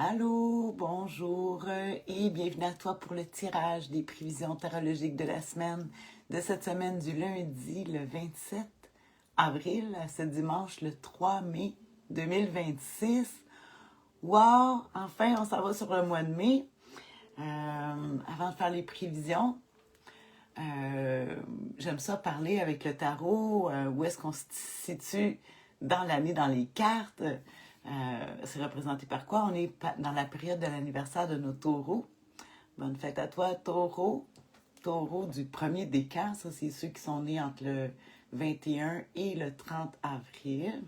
Allô, bonjour et bienvenue à toi pour le tirage des prévisions tarologiques de la semaine, de cette semaine du lundi le 27 avril à ce dimanche le 3 mai 2026. Wow, enfin on s'en va sur le mois de mai. Avant de faire les prévisions, j'aime ça parler avec le tarot, où est-ce qu'on se situe dans l'année, dans les cartes. C'est représenté par quoi? On est dans la période de l'anniversaire de nos taureaux. Bonne fête à toi, taureau. Taureau du premier décan, ça c'est ceux qui sont nés entre le 21 et le 30 avril.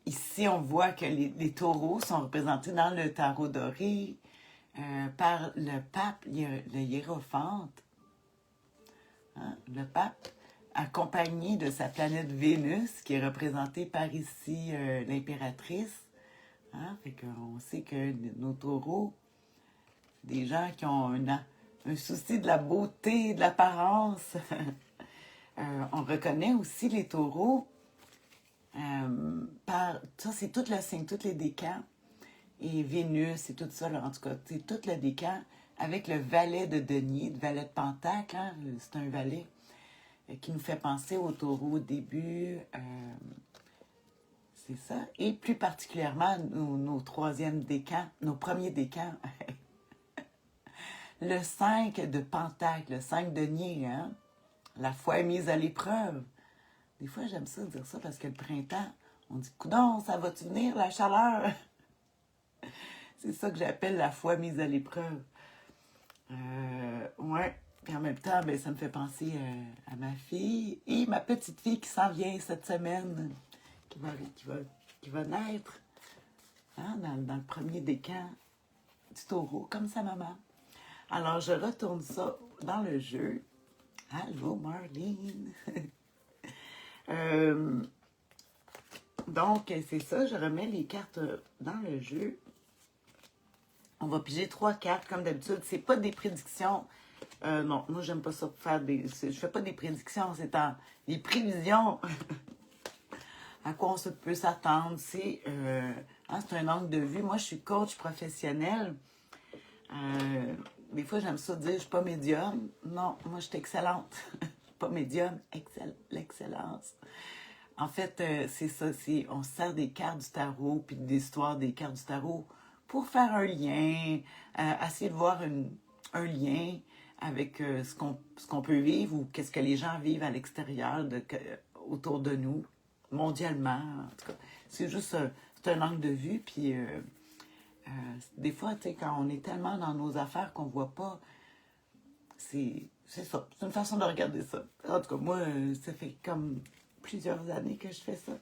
Ici, on voit que les taureaux sont représentés dans le tarot doré par le pape, le hiérophante. Hein, le pape, accompagné de sa planète Vénus, qui est représentée par ici l'impératrice. Hein, fait qu'on sait que nos taureaux, des gens qui ont un souci de la beauté, de l'apparence. On reconnaît aussi les taureaux par... Ça, c'est tout le signe, tous les décans. Et Vénus et tout ça, là, en tout cas, c'est tout le décan avec le valet de denier, le valet de pentacle. Hein, c'est un valet qui nous fait penser au taureau au début. C'est ça. Et plus particulièrement, nos troisièmes décans, nos premiers décans. Le 5 de pentacle, le 5 de denier, hein? La foi est mise à l'épreuve. Des fois, j'aime ça dire ça parce que le printemps, on dit, coudonc, ça va-tu venir, la chaleur? C'est ça que j'appelle la foi mise à l'épreuve. Ouais. Puis en même temps, ben, ça me fait penser à ma fille et ma petite fille qui s'en vient cette semaine, qui va naître hein, dans le premier décan du taureau, comme sa maman. Alors, je retourne ça dans le jeu. Allô, Marlene! Donc, c'est ça, je remets les cartes dans le jeu. On va piger 3 cartes, comme d'habitude. C'est pas des prédictions. Non, moi, j'aime pas ça pour faire des... Je fais pas des prédictions, c'est des prévisions. À quoi on peut s'attendre. C'est un angle de vue. Moi, je suis coach professionnel. Des fois, j'aime ça dire, je suis pas médium. Non, moi, je suis excellente. Pas médium, l'excellence. En fait, c'est ça, on se sert des cartes du tarot, puis de l'histoire des cartes du tarot pour faire un lien, essayer de voir un lien avec ce qu'on peut vivre ou qu'est-ce que les gens vivent à l'extérieur, autour de nous, mondialement. En tout cas, c'est juste c'est un angle de vue, puis des fois, tu sais, quand on est tellement dans nos affaires qu'on voit pas, c'est ça. C'est une façon de regarder ça. En tout cas, moi, ça fait comme plusieurs années que je fais ça.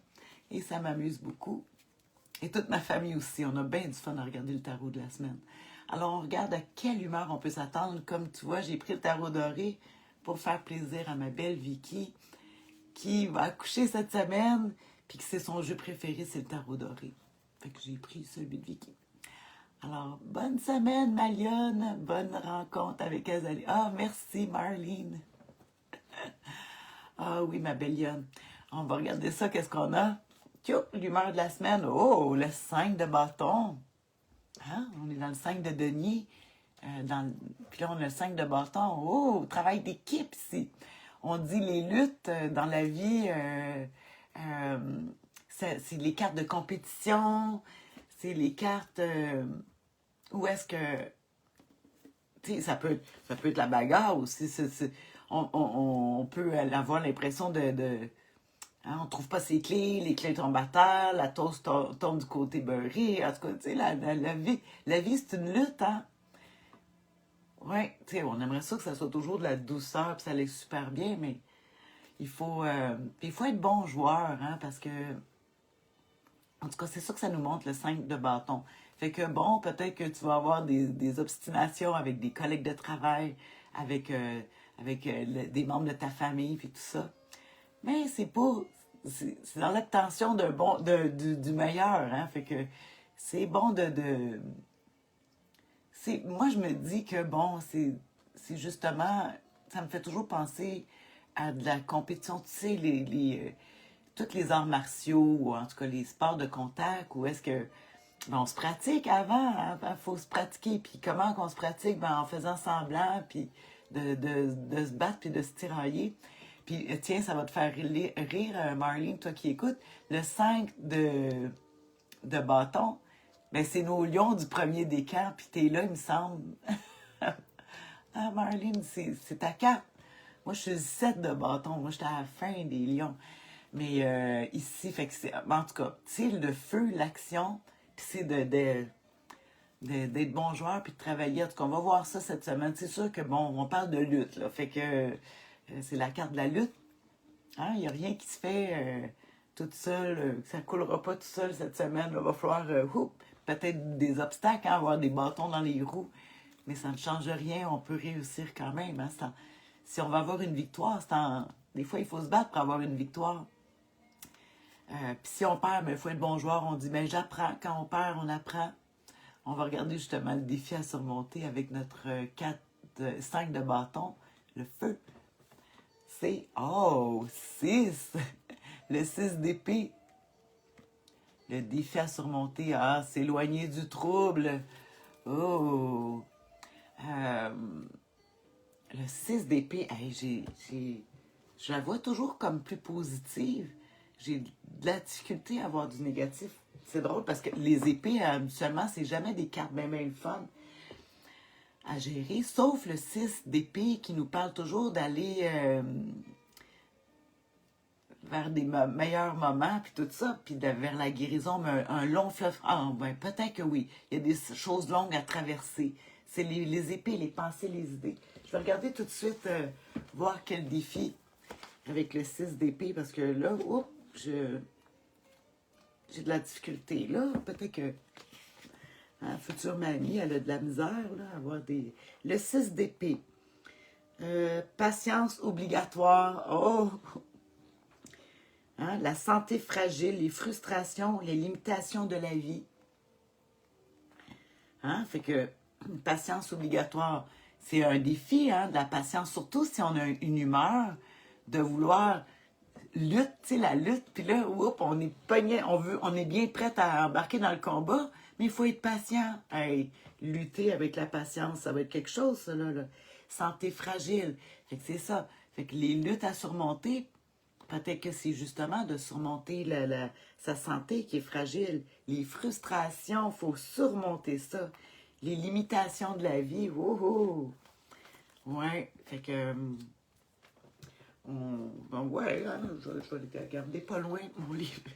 Et ça m'amuse beaucoup. Et toute ma famille aussi. On a bien du fun à regarder le tarot de la semaine. Alors, on regarde à quelle humeur on peut s'attendre. Comme tu vois, j'ai pris le tarot doré pour faire plaisir à ma belle Vicky, qui va accoucher cette semaine, puis que c'est son jeu préféré, c'est le tarot doré. Fait que j'ai pris celui de Vicky. Alors, bonne semaine, Malione. Bonne rencontre avec Azali. Ah, merci, Marlene. Ah oui, ma belle Lionne. On va regarder ça, qu'est-ce qu'on a? L'humeur de la semaine. Oh, le 5 de bâton. Hein? On est dans le 5 de denier. Puis là, on a le 5 de bâton. Oh, travail d'équipe ici. On dit les luttes dans la vie, c'est les cartes de compétition, c'est les cartes où est-ce que... Tu sais, ça peut être la bagarre aussi. On peut avoir l'impression hein, on trouve pas ses clés, les clés tombent à terre, la toast tombe du côté beurré. En tout cas, tu sais, la vie c'est une lutte, hein? Oui, tu sais, on aimerait ça que ça soit toujours de la douceur, puis ça allait super bien, mais il faut être bon joueur, hein, parce que, en tout cas, c'est ça que ça nous montre, le 5 de bâton. Fait que, bon, peut-être que tu vas avoir des obstinations avec des collègues de travail, avec des membres de ta famille, puis tout ça. Mais c'est pas... C'est dans l'obtention du meilleur, hein, fait que c'est bon moi, je me dis que, bon, c'est justement... Ça me fait toujours penser à de la compétition, tu sais, tous les arts martiaux, ou en tout cas les sports de contact, où est-ce que Ben, on se pratique avant. Il faut se pratiquer. Puis comment qu'on se pratique? Ben, en faisant semblant, puis de se battre, puis de se tirailler. Puis tiens, ça va te faire rire, Marlene, toi qui écoutes. Le 5 de bâton, ben, c'est nos lions du premier des camps, puis t'es là, il me semble. Ah, Marlene, c'est ta carte. Moi, je suis le 7 de bâton. Moi, j'étais à la fin des lions. Mais ici, fait que c'est. En tout cas, tu sais, le feu, l'action, puis c'est d'être bon joueur puis de travailler. En tout cas, on va voir ça cette semaine. C'est sûr que, bon, on parle de lutte, là. Fait que c'est la carte de la lutte. Hein? Il n'y a rien qui se fait toute seule. Ça ne coulera pas tout seul cette semaine. Il va falloir, peut-être des obstacles, hein, avoir des bâtons dans les roues. Mais ça ne change rien. On peut réussir quand même. Hein? Si on va avoir une victoire, des fois, il faut se battre pour avoir une victoire. Puis si on perd, il faut être bon joueur. On dit, ben j'apprends. Quand on perd, on apprend. On va regarder justement le défi à surmonter avec notre 5 de bâton, le feu. C'est, 6. Le 6 d'épée. Le défi à surmonter, s'éloigner du trouble. Oh. Le 6 d'épée, hey, je la vois toujours comme plus positive. J'ai de la difficulté à avoir du négatif. C'est drôle parce que les épées, habituellement, c'est jamais des cartes bien fun à gérer, sauf le 6 d'épée qui nous parle toujours d'aller vers des meilleurs moments, puis tout ça, puis vers la guérison, mais un long fleuve. Ah, ben peut-être que oui. Il y a des choses longues à traverser. C'est les épées, les pensées, les idées. Je vais regarder tout de suite, voir quel défi avec le 6 d'épée, parce que là, j'ai de la difficulté. Là, peut-être que future mamie, elle a de la misère là, à avoir des... Le 6 d'épée. Patience obligatoire. Oh! Hein, la santé fragile, les frustrations, les limitations de la vie. Hein, fait que patience obligatoire, c'est un défi, hein, de la patience, surtout si on a une humeur de vouloir lutte, tu sais, la lutte, puis là, on est pogné, on est bien prêt à embarquer dans le combat, mais il faut être patient. Hey, lutter avec la patience, ça va être quelque chose, ça, là. Santé fragile. Fait que c'est ça. Fait que les luttes à surmonter, peut-être que c'est justement de surmonter sa santé qui est fragile. Les frustrations, il faut surmonter ça. Les limitations de la vie, ouais, fait que... ouais, je vais les regarder pas loin, mon livre.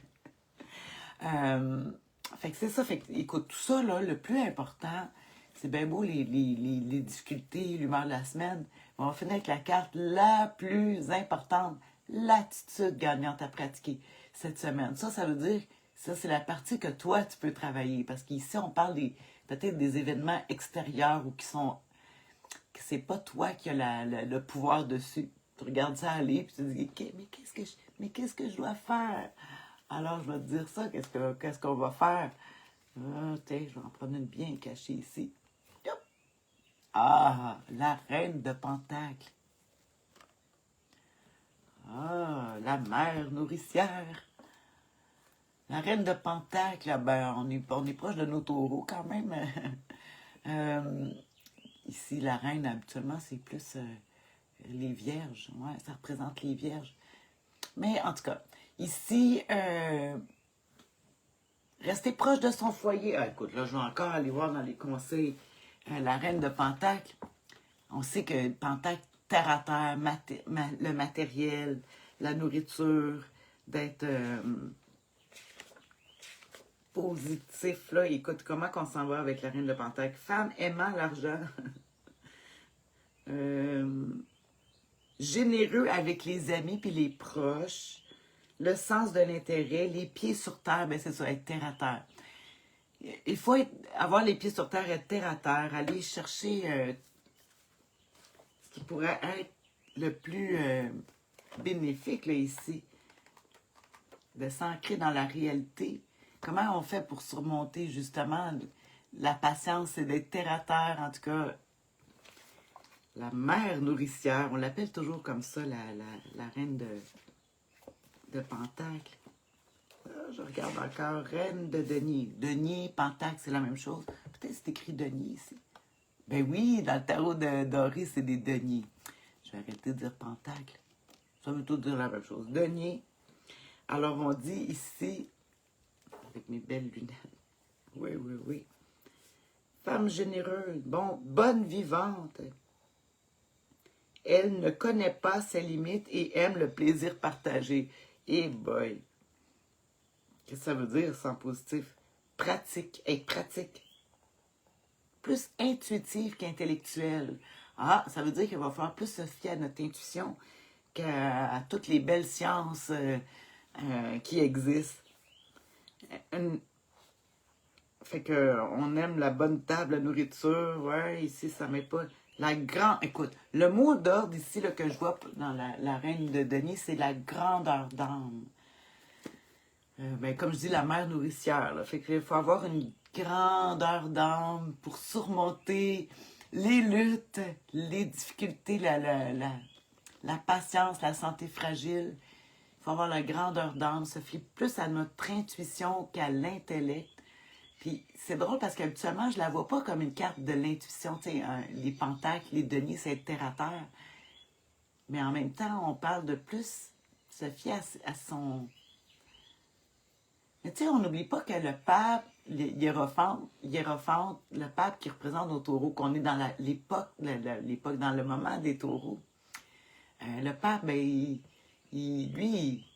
Fait que c'est ça. Fait que, écoute, tout ça, là, le plus important, c'est bien beau les difficultés, l'humeur de la semaine. On va finir avec la carte la plus importante, l'attitude gagnante à pratiquer cette semaine. Ça veut dire, ça, c'est la partie que toi, tu peux travailler. Parce qu'ici, on parle peut-être des événements extérieurs ou que c'est pas toi qui as le pouvoir dessus. Tu regardes ça aller, puis tu te dis, mais qu'est-ce que je dois faire? Alors, je vais te dire ça, qu'est-ce qu'on va faire? Tiens, je vais en prendre une bien cachée ici. La reine de Pentacle. La mère nourricière. La reine de Pentacle, ben, on est proche de nos taureaux quand même. Ici, la reine, habituellement, c'est plus les vierges. Ouais, ça représente les vierges. Mais en tout cas, ici, rester proche de son foyer. Écoute, là, je vais encore aller voir dans les conseils la reine de Pentacle. On sait que Pentacle, terre à terre, le matériel, la nourriture, d'être positif. Là, écoute, comment qu'on s'en va avec la reine de Pentacle? Femme aimant l'argent. Généreux avec les amis puis les proches. Le sens de l'intérêt, les pieds sur terre, ben c'est ça, être terre à terre. Il faut avoir les pieds sur terre, être terre à terre, aller chercher ce qui pourrait être le plus bénéfique là, ici, de s'ancrer dans la réalité. Comment on fait pour surmonter justement la patience et d'être terre à terre, en tout cas, la mère nourricière, on l'appelle toujours comme ça, la reine de Pentacle. Je regarde encore. Reine de denier. Denier, pentacle, c'est la même chose. Peut-être c'est écrit denier ici. Ben oui, dans le tarot de doré, c'est des deniers. Je vais arrêter de dire pentacle. Ça veut tout dire la même chose. Denier. Alors, on dit ici, avec mes belles lunettes. Oui, oui, oui. Femme généreuse. Bon, bonne vivante. Elle ne connaît pas ses limites et aime le plaisir partagé. Et boy. Qu'est-ce que ça veut dire sans positif? Pratique. Être pratique. Plus intuitive qu'intellectuelle. Ah, ça veut dire qu'il va falloir plus se fier à notre intuition qu'à toutes les belles sciences qui existent. Fait que on aime la bonne table, la nourriture. Ouais, ici, ça met pas. La grande. Écoute, le mot d'ordre ici là, que je vois dans la reine de Denis, c'est la grandeur d'âme. Ben, comme je dis, la mère nourricière. Là. Fait qu'il faut avoir une grandeur d'âme pour surmonter les luttes, les difficultés, la patience, la santé fragile. Il faut avoir la grandeur d'âme, se fier plus à notre intuition qu'à l'intellect. Puis c'est drôle parce qu'habituellement, je la vois pas comme une carte de l'intuition. Tu sais, les pentacles, les deniers, c'est terre à terre. Mais en même temps, on parle de plus se fier à son... Mais tu sais, on n'oublie pas que le pape, hiérophante, le pape qui représente nos taureaux, qu'on est dans l'époque, dans le moment des taureaux. Le pape, ben, lui,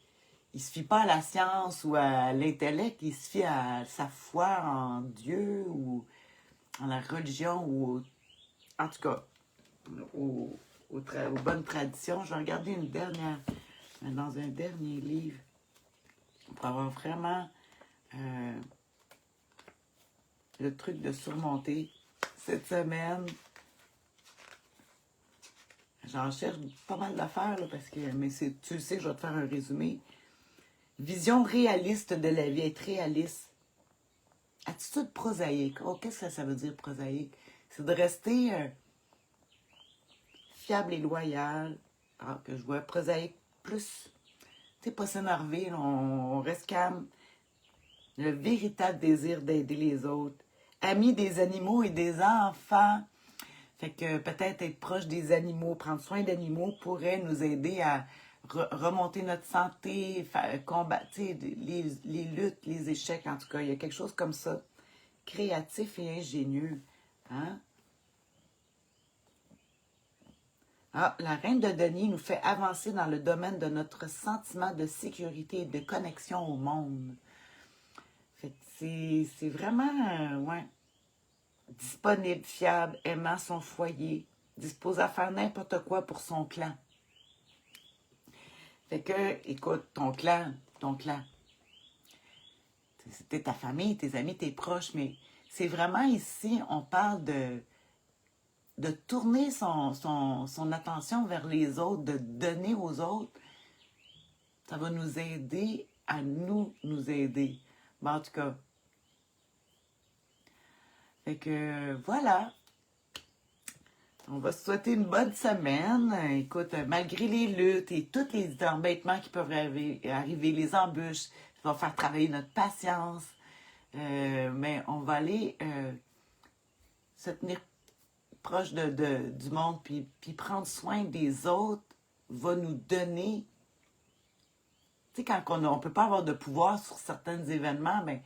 il se fie pas à la science ou à l'intellect, il se fie à sa foi en Dieu ou en la religion ou, en tout cas, aux bonnes traditions. Je vais regarder une dernière, dans un dernier livre, pour avoir vraiment le truc de surmonter cette semaine. J'en cherche pas mal d'affaires, là, parce que, mais tu le sais, je vais te faire un résumé. Vision réaliste de la vie, être réaliste. Attitude prosaïque. Oh, qu'est-ce que ça veut dire prosaïque? C'est de rester fiable et loyal. Ah, que je vois prosaïque plus. Tu sais, pas s'énerver, on reste calme. Le véritable désir d'aider les autres. Ami des animaux et des enfants. Fait que peut-être être proche des animaux, prendre soin d'animaux pourrait nous aider à remonter notre santé, combattre les luttes, les échecs, en tout cas. Il y a quelque chose comme ça. Créatif et ingénieux. Hein? Ah, la reine de Denis nous fait avancer dans le domaine de notre sentiment de sécurité et de connexion au monde. Fait que c'est vraiment, ouais, disponible, fiable, aimant son foyer, dispose à faire n'importe quoi pour son clan. Fait que, écoute, ton clan, c'était ta famille, tes amis, tes proches, mais c'est vraiment ici, on parle de tourner son attention vers les autres, de donner aux autres. Ça va nous aider à nous aider. Bon, en tout cas, fait que voilà. On va se souhaiter une bonne semaine. Écoute, malgré les luttes et tous les embêtements qui peuvent arriver, les embûches, ça va faire travailler notre patience. Mais on va aller se tenir proche du monde, puis prendre soin des autres va nous donner... Tu sais, quand on ne peut pas avoir de pouvoir sur certains événements, mais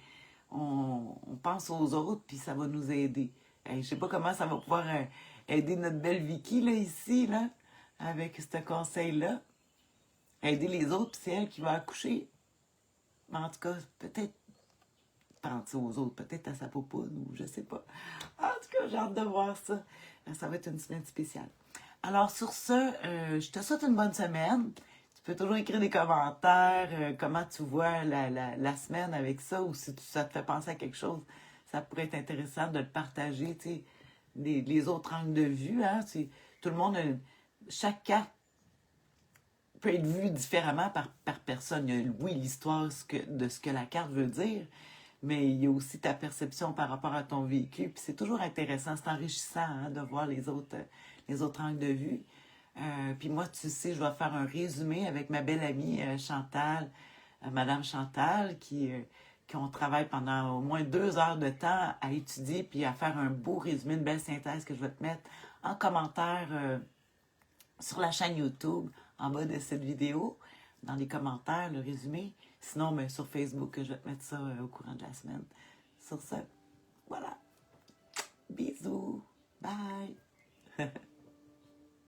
on pense aux autres, puis ça va nous aider. Je ne sais pas comment ça va pouvoir aider notre belle Vicky, là, ici, là, avec ce conseil-là. Aider les autres, puis c'est elle qui va accoucher. Mais en tout cas, peut-être penser aux autres, peut-être à sa popoune, ou je sais pas. En tout cas, j'ai hâte de voir ça. Ça va être une semaine spéciale. Alors, sur ce, je te souhaite une bonne semaine. Tu peux toujours écrire des commentaires, comment tu vois la semaine avec ça, ou si ça te fait penser à quelque chose, ça pourrait être intéressant de le partager, tu sais, les autres angles de vue, hein, tout le monde, chaque carte peut être vue différemment par personne. Il y a, oui, l'histoire de ce que la carte veut dire, mais il y a aussi ta perception par rapport à ton vécu, puis c'est toujours intéressant, c'est enrichissant, hein, de voir les autres angles de vue. Puis moi, tu sais, je vais faire un résumé avec ma belle amie Chantal Madame Chantal, qui ont travaillé pendant au moins 2 heures de temps à étudier puis à faire un beau résumé, une belle synthèse que je vais te mettre en commentaire sur la chaîne YouTube, en bas de cette vidéo, dans les commentaires, le résumé. Sinon, ben, sur Facebook, je vais te mettre ça au courant de la semaine. Sur ce, voilà. Bisous. Bye.